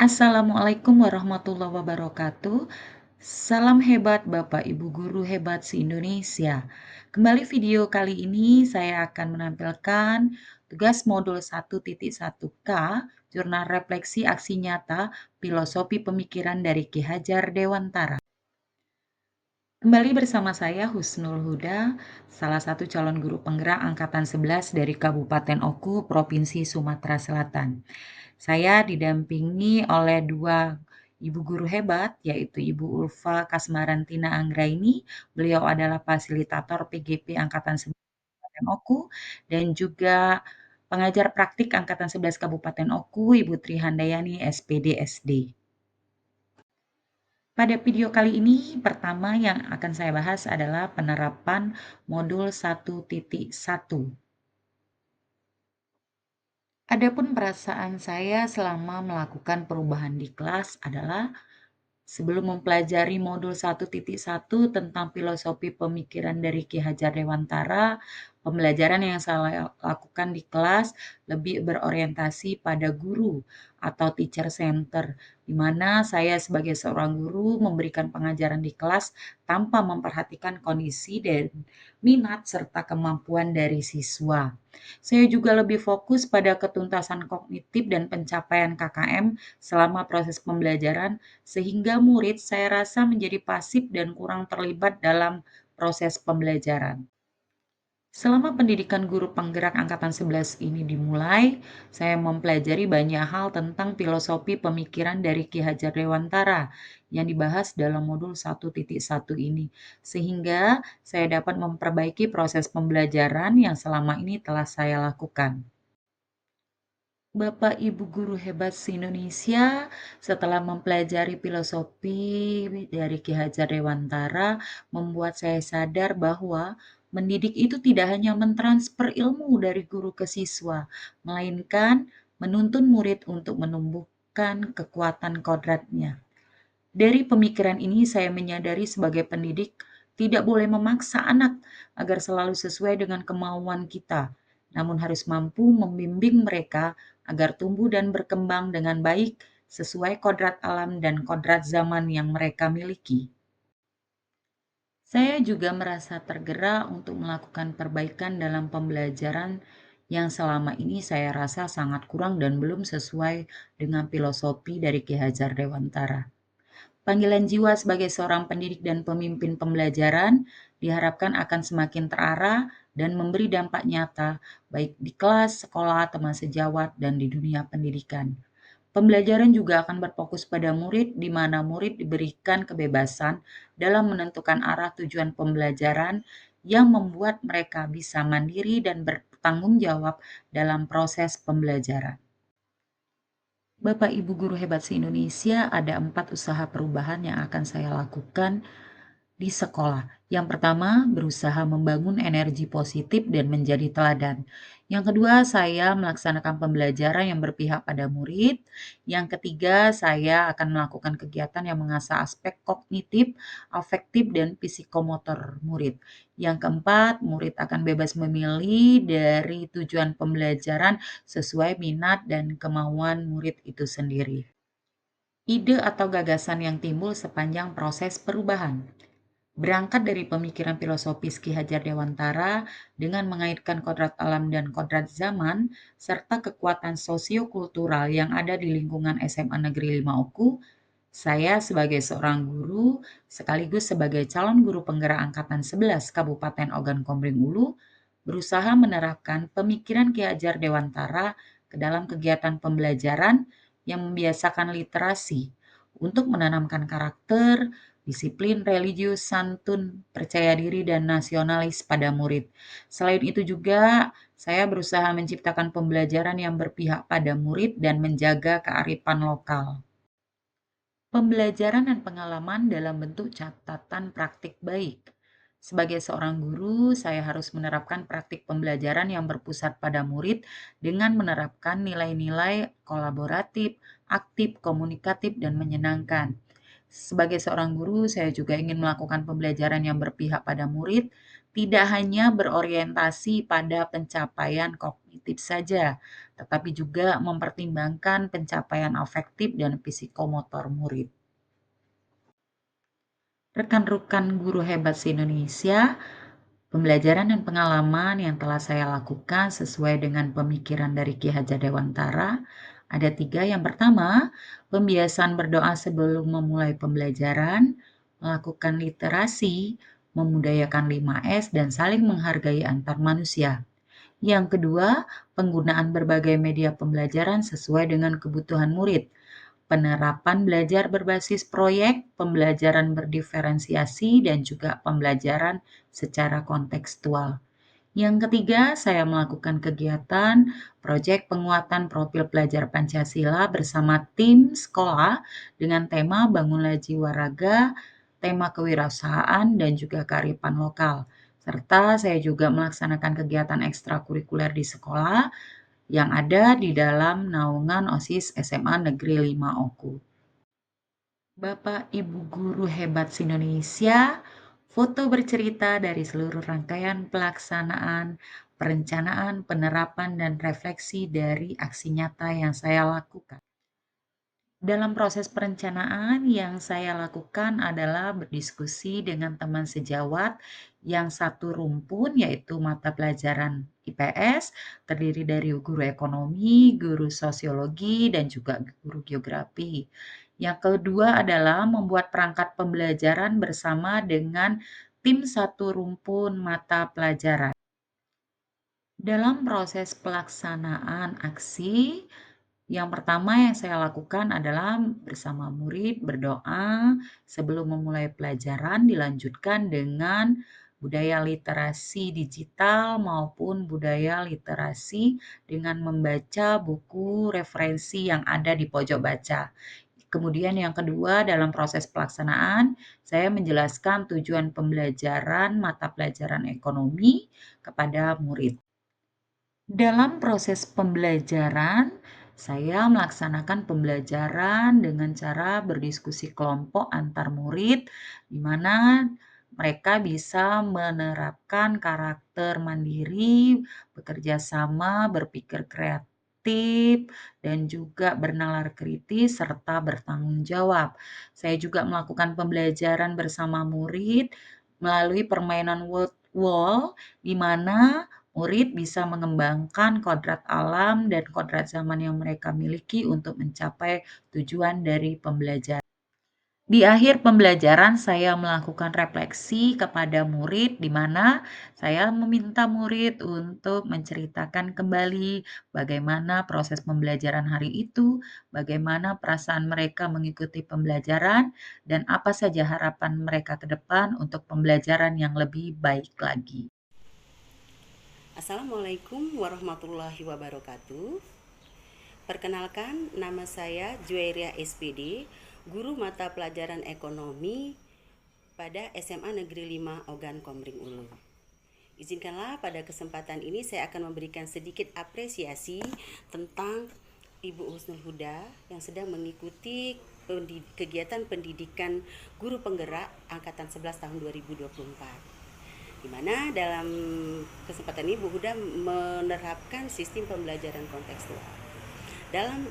Assalamualaikum warahmatullahi wabarakatuh. Salam hebat Bapak Ibu guru hebat se-Indonesia. Kembali video kali ini saya akan menampilkan tugas modul 1.1K, Jurnal Refleksi Aksi Nyata Filosofi Pemikiran dari Ki Hajar Dewantara. Kembali bersama saya Husnul Huda, salah satu calon guru penggerak angkatan 11 dari Kabupaten Oku, Provinsi Sumatera Selatan. Saya didampingi oleh dua ibu guru hebat, yaitu Ibu Ulfa Kasmarantina Anggraini. Beliau adalah fasilitator PGP Angkatan 11 Kabupaten Oku, dan juga pengajar praktik Angkatan 11 Kabupaten Oku, Ibu Tri Handayani, SPD SD. Pada video kali ini, pertama yang akan saya bahas adalah penerapan modul 1.1. Adapun perasaan saya selama melakukan perubahan di kelas adalah sebelum mempelajari modul 1.1 tentang filosofi pemikiran dari Ki Hajar Dewantara, pembelajaran yang saya lakukan di kelas lebih berorientasi pada guru atau teacher center, di mana saya sebagai seorang guru memberikan pengajaran di kelas tanpa memperhatikan kondisi dan minat serta kemampuan dari siswa. Saya juga lebih fokus pada ketuntasan kognitif dan pencapaian KKM selama proses pembelajaran, sehingga murid saya rasa menjadi pasif dan kurang terlibat dalam proses pembelajaran. Selama pendidikan guru penggerak angkatan 11 ini dimulai, saya mempelajari banyak hal tentang filosofi pemikiran dari Ki Hajar Dewantara yang dibahas dalam modul 1.1 ini, sehingga saya dapat memperbaiki proses pembelajaran yang selama ini telah saya lakukan. Bapak Ibu guru hebat se-Indonesia, setelah mempelajari filosofi dari Ki Hajar Dewantara, membuat saya sadar bahwa mendidik itu tidak hanya mentransfer ilmu dari guru ke siswa, melainkan menuntun murid untuk menumbuhkan kekuatan kodratnya. Dari pemikiran ini saya menyadari sebagai pendidik tidak boleh memaksa anak agar selalu sesuai dengan kemauan kita, namun harus mampu membimbing mereka agar tumbuh dan berkembang dengan baik sesuai kodrat alam dan kodrat zaman yang mereka miliki. Saya juga merasa tergerak untuk melakukan perbaikan dalam pembelajaran yang selama ini saya rasa sangat kurang dan belum sesuai dengan filosofi dari Ki Hajar Dewantara. Panggilan jiwa sebagai seorang pendidik dan pemimpin pembelajaran diharapkan akan semakin terarah dan memberi dampak nyata, baik di kelas, sekolah, teman sejawat, dan di dunia pendidikan. Pembelajaran juga akan berfokus pada murid, di mana murid diberikan kebebasan dalam menentukan arah tujuan pembelajaran yang membuat mereka bisa mandiri dan bertanggung jawab dalam proses pembelajaran. Bapak Ibu guru hebat se-Indonesia, ada 4 usaha perubahan yang akan saya lakukan di sekolah. Yang pertama, berusaha membangun energi positif dan menjadi teladan. Yang kedua, saya melaksanakan pembelajaran yang berpihak pada murid. Yang ketiga, saya akan melakukan kegiatan yang mengasah aspek kognitif, afektif, dan psikomotor murid. Yang keempat, murid akan bebas memilih dari tujuan pembelajaran sesuai minat dan kemauan murid itu sendiri. Ide atau gagasan yang timbul sepanjang proses perubahan. Berangkat dari pemikiran filosofis Ki Hajar Dewantara dengan mengaitkan kodrat alam dan kodrat zaman, serta kekuatan sosiokultural yang ada di lingkungan SMA Negeri 5 Oku, saya sebagai seorang guru, sekaligus sebagai calon guru penggerak angkatan 11 Kabupaten Ogan Komering Ulu, berusaha menerapkan pemikiran Ki Hajar Dewantara ke dalam kegiatan pembelajaran yang membiasakan literasi untuk menanamkan karakter, disiplin religius, santun, percaya diri, dan nasionalis pada murid. Selain itu juga, saya berusaha menciptakan pembelajaran yang berpihak pada murid dan menjaga kearifan lokal. Pembelajaran dan pengalaman dalam bentuk catatan praktik baik. Sebagai seorang guru, saya harus menerapkan praktik pembelajaran yang berpusat pada murid dengan menerapkan nilai-nilai kolaboratif, aktif, komunikatif, dan menyenangkan. Sebagai seorang guru, saya juga ingin melakukan pembelajaran yang berpihak pada murid, tidak hanya berorientasi pada pencapaian kognitif positif saja, tetapi juga mempertimbangkan pencapaian afektif dan psikomotor murid. Rekan-rekan guru hebat se-Indonesia, pembelajaran dan pengalaman yang telah saya lakukan sesuai dengan pemikiran dari Ki Hajar Dewantara ada 3. Yang pertama, pembiasaan berdoa sebelum memulai pembelajaran, melakukan literasi, memudayakan 5S, dan saling menghargai antar manusia. Yang kedua, penggunaan berbagai media pembelajaran sesuai dengan kebutuhan murid. Penerapan belajar berbasis proyek, pembelajaran berdiferensiasi, dan juga pembelajaran secara kontekstual. Yang ketiga, saya melakukan kegiatan proyek penguatan profil pelajar Pancasila bersama tim sekolah dengan tema Bangunlah Jiwa Raga, tema kewirausahaan, dan juga kearifan lokal. Serta saya juga melaksanakan kegiatan ekstrakurikuler di sekolah yang ada di dalam naungan OSIS SMA Negeri 5 Oku. Bapak Ibu guru hebat se-Indonesia, foto bercerita dari seluruh rangkaian pelaksanaan, perencanaan, penerapan, dan refleksi dari aksi nyata yang saya lakukan. Dalam proses perencanaan yang saya lakukan adalah berdiskusi dengan teman sejawat yang satu rumpun, yaitu mata pelajaran IPS, terdiri dari guru ekonomi, guru sosiologi, dan juga guru geografi. Yang kedua adalah membuat perangkat pembelajaran bersama dengan tim satu rumpun mata pelajaran. Dalam proses pelaksanaan aksi, yang pertama yang saya lakukan adalah bersama murid berdoa sebelum memulai pelajaran, dilanjutkan dengan budaya literasi digital maupun budaya literasi dengan membaca buku referensi yang ada di pojok baca. Kemudian yang kedua, dalam proses pelaksanaan, saya menjelaskan tujuan pembelajaran mata pelajaran ekonomi kepada murid. Dalam proses pembelajaran, saya melaksanakan pembelajaran dengan cara berdiskusi kelompok antar murid, di mana mereka bisa menerapkan karakter mandiri, bekerja sama, berpikir kreatif, dan juga bernalar kritis serta bertanggung jawab. Saya juga melakukan pembelajaran bersama murid melalui permainan word wall, di mana murid bisa mengembangkan kodrat alam dan kodrat zaman yang mereka miliki untuk mencapai tujuan dari pembelajaran. Di akhir pembelajaran, saya melakukan refleksi kepada murid, di mana saya meminta murid untuk menceritakan kembali bagaimana proses pembelajaran hari itu, bagaimana perasaan mereka mengikuti pembelajaran, dan apa saja harapan mereka ke depan untuk pembelajaran yang lebih baik lagi. Assalamualaikum warahmatullahi wabarakatuh. Perkenalkan, nama saya Juwairia SPD, guru mata pelajaran ekonomi pada SMA Negeri 5 Ogan Komering Ulu. Izinkanlah pada kesempatan ini saya akan memberikan sedikit apresiasi tentang Ibu Husnul Huda yang sedang mengikuti kegiatan pendidikan guru penggerak angkatan 11 tahun 2024. Di mana dalam kesempatan ini Bu Huda menerapkan sistem pembelajaran kontekstual. Dalam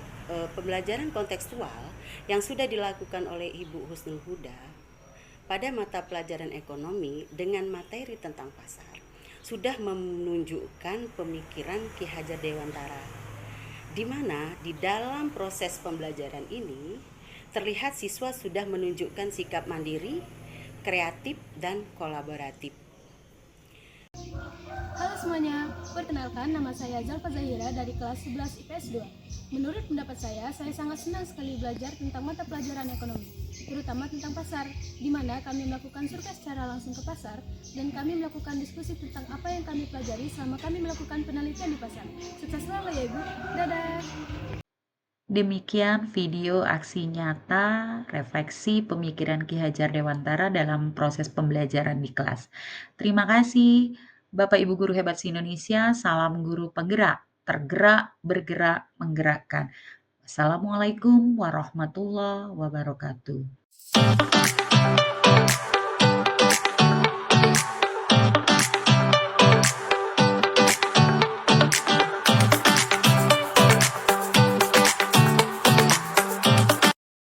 pembelajaran kontekstual yang sudah dilakukan oleh Ibu Husnul Huda pada mata pelajaran ekonomi dengan materi tentang pasar sudah menunjukkan pemikiran Ki Hajar Dewantara, di mana di dalam proses pembelajaran ini terlihat siswa sudah menunjukkan sikap mandiri, kreatif, dan kolaboratif. Halo semuanya, perkenalkan nama saya Zalfa Zahira dari kelas 11 IPS 2. Menurut pendapat saya sangat senang sekali belajar tentang mata pelajaran ekonomi, terutama tentang pasar, di mana kami melakukan survei secara langsung ke pasar, dan kami melakukan diskusi tentang apa yang kami pelajari selama kami melakukan penelitian di pasar. Sukses selalu ya Ibu, dadah! Demikian video aksi nyata refleksi pemikiran Ki Hajar Dewantara dalam proses pembelajaran di kelas. Terima kasih Bapak Ibu guru hebat se-Indonesia, salam guru penggerak, tergerak, bergerak, menggerakkan. Assalamualaikum warahmatullahi wabarakatuh.